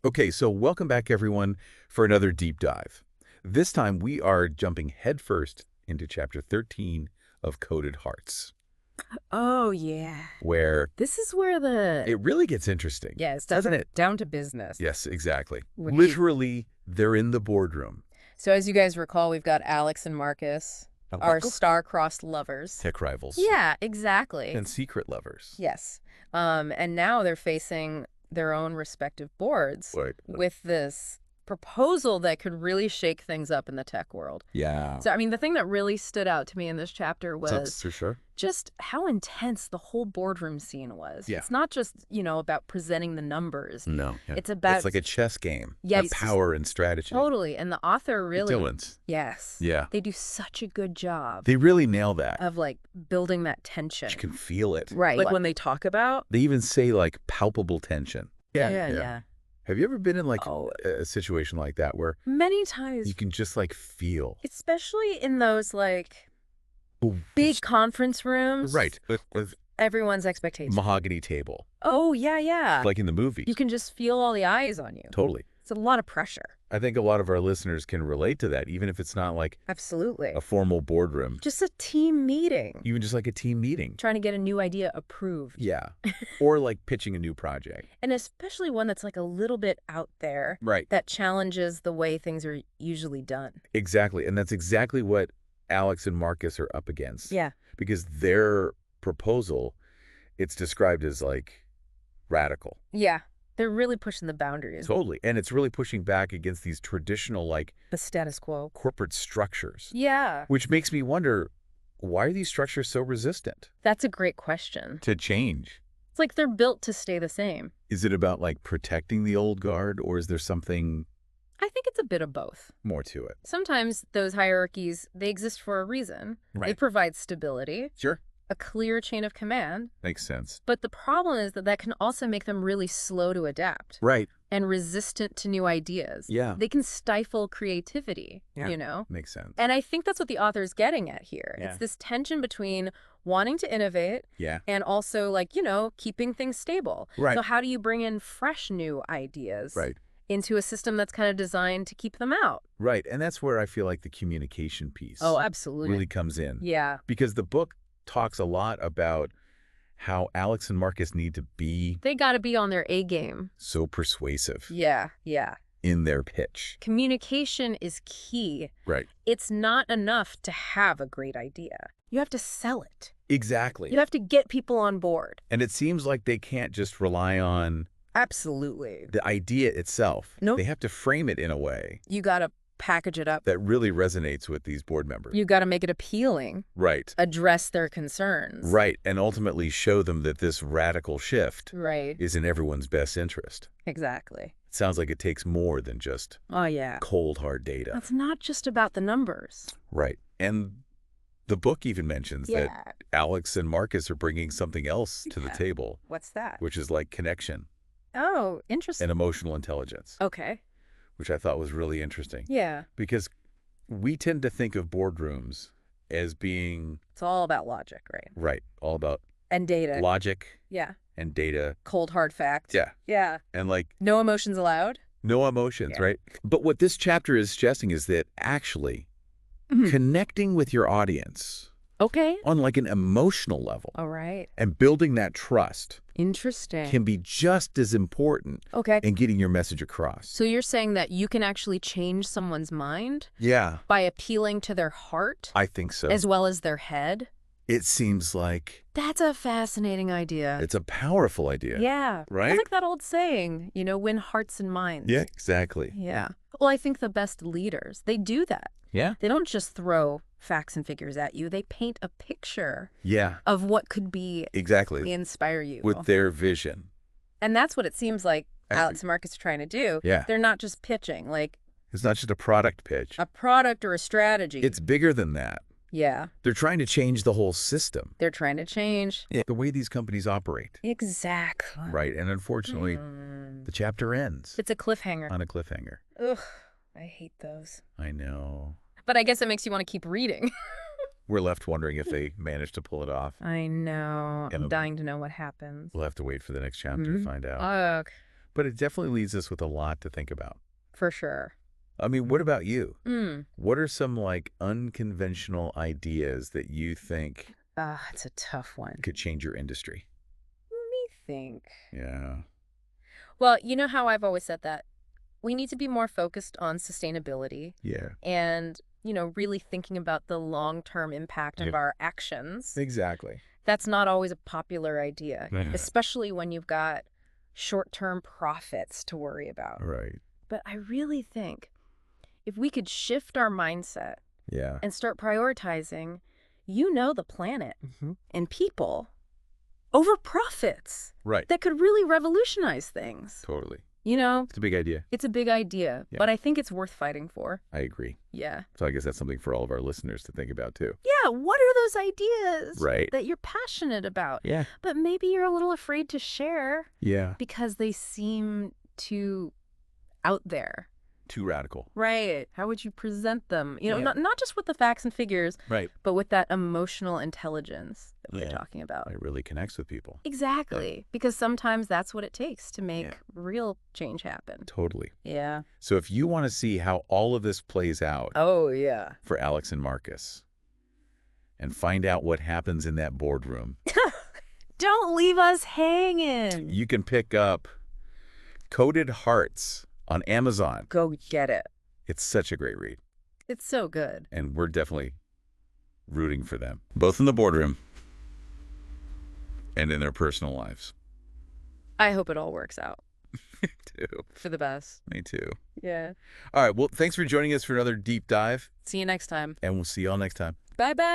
Okay, so welcome back, everyone, for another deep dive. This time, we are jumping headfirst into Chapter 13 of Coded Hearts, Oh, yeah. where This is where the... it really gets interesting, Yeah, it's doesn't it? down to business. Yes, exactly. Which- Literally, they're in the boardroom. So as you guys recall, we've got Alex and Marcus, our star-crossed lovers. Tech rivals. Yeah, exactly. And secret lovers. Yes. And now they're facing their own respective boards Right. with this proposal that could really shake things up in the tech world. Yeah. So, I mean, the thing that really stood out to me in this chapter was For sure. just how intense the whole boardroom scene was. Yeah. It's not just, about presenting the numbers. No. Yeah. It's about... It's like a chess game. Yeah, of power and strategy. Totally. And the author really... Villains. Yes. Yeah. They do such a good job They really nail that. of, building that tension. You can feel it. Right. Like when they talk about... They even say, palpable tension. Yeah. Have you ever been in, Oh. a situation like that where Many times. you can just, feel? Especially in those, Ooh, big conference rooms. Right. With Everyone's expectations. mahogany table. Oh, yeah. Like in the movie. You can just feel all the eyes on you. Totally. It's a lot of pressure. I think a lot of our listeners can relate to that, even if it's not Absolutely. a formal boardroom. Just a team meeting. Even just a team meeting. Trying to get a new idea approved. Yeah. Or pitching a new project. And especially one that's a little bit out there. Right. That challenges the way things are usually done. Exactly. And that's exactly what Alex and Marcus are up against. Yeah. Because their proposal, it's described as radical. Yeah. They're really pushing the boundaries. Totally. And it's really pushing back against these traditional, The status quo. corporate structures. Yeah. Which makes me wonder, why are these structures so resistant That's a great question. to change? It's like they're built to stay the same. Is it about, protecting the old guard, or is there something I think it's a bit of both. more to it? Sometimes those hierarchies, they exist for a reason. They Right. provide stability, Sure. a clear chain of command. Makes sense. But the problem is that can also make them really slow to adapt Right. and resistant to new ideas. Yeah. They can stifle creativity, Makes sense. And I think that's what the author's getting at here. Yeah. It's this tension between wanting to innovate Yeah. and also, keeping things stable. Right. So how do you bring in fresh new ideas Right. into a system that's kind of designed to keep them out? Right. And that's where I feel like the communication piece Absolutely. really comes in. Yeah. Because the book talks a lot about how Alex and Marcus need to be They got to be on their A game. so persuasive Yeah. in their pitch. Communication is key. Right. It's not enough to have a great idea. You have to sell it. Exactly. You have to get people on board. And it seems like they can't just rely on Absolutely. the idea itself. Nope. They have to frame it in a way You got to package it up. that really resonates with these board members. You got to make it appealing, Right. address their concerns. Right. And ultimately show them that this radical shift Right. is in everyone's best interest. Exactly. It sounds like it takes more than just Oh, yeah. cold, hard data. That's not just about the numbers. Right. And the book even mentions that Alex and Marcus are bringing something else to the Yeah. table, What's that? which is connection Oh, interesting. and emotional intelligence, Okay. which I thought was really interesting. Yeah. Because we tend to think of boardrooms as being, It's all about logic, right? right, all about And data. logic Yeah. and data. Cold, hard fact. Yeah. Yeah. And No emotions allowed. no emotions, Yeah. right? But what this chapter is suggesting is that actually Mhm. connecting with your audience Okay. on an emotional level All right. and building that trust Interesting. can be just as important Okay. in getting your message across. So you're saying that you can actually change someone's mind Yeah, by appealing to their heart I think so. as well as their head? It seems like That's a fascinating idea. it's a powerful idea. Yeah. Right? It's like that old saying, win hearts and minds. Yeah, exactly. Yeah. Well, I think the best leaders, they do that. Yeah? They don't just throw facts and figures at you. They paint a picture Yeah, of what could be exactly. inspire you. With their vision. And that's what it seems like I Alex and Marcus are trying to do. Yeah. They're not just pitching It's not just a product pitch. a product or a strategy. It's bigger than that. Yeah. They're trying to change the whole system. They're trying to change. The way these companies operate. Exactly. Right. And unfortunately, the chapter ends It's a cliffhanger. on a cliffhanger. Ugh. I hate those. I know. But I guess it makes you want to keep reading. We're left wondering if they managed to pull it off. I know. And I'm dying to know what happens. We'll have to wait for the next chapter to find out. Ugh. But it definitely leaves us with a lot to think about. For sure. I mean, what about you? Mm. What are some, like, unconventional ideas that you think It's a tough one. could change your industry? Let me think. Yeah. Well, you know how I've always said that we need to be more focused on sustainability Yeah. and, really thinking about the long-term impact of Yeah. our actions. Exactly. That's not always a popular idea, Yeah. especially when you've got short-term profits to worry about. Right. But I really think if we could shift our mindset Yeah. and start prioritizing, the planet Mm-hmm. and people over profits, Right. that could really revolutionize things. Totally. You know, It's a big idea. it's a big idea, Yeah. but I think it's worth fighting for. I agree. Yeah. So I guess that's something for all of our listeners to think about, too. Yeah, what are those ideas Right. that you're passionate about, Yeah. but maybe you're a little afraid to share Yeah. because they seem too out there? Too radical. Right. How would you present them? Yeah. Not just with the facts and figures, Right. but with that emotional intelligence that we're Yeah. talking about. It really connects with people. Exactly. Because sometimes that's what it takes to make Yeah. real change happen. Totally. Yeah. So if you want to see how all of this plays out Oh, yeah. for Alex and Marcus and find out what happens in that boardroom, Don't leave us hanging. you can pick up Coded Hearts on Amazon. Go get it. It's such a great read, It's so good. and we're definitely rooting for them, both in the boardroom and in their personal lives. I hope it all works out Me too. for the best. Me too. Yeah. All right, well, thanks for joining us for another deep dive, See you next time. and we'll see y'all next time. Bye-bye.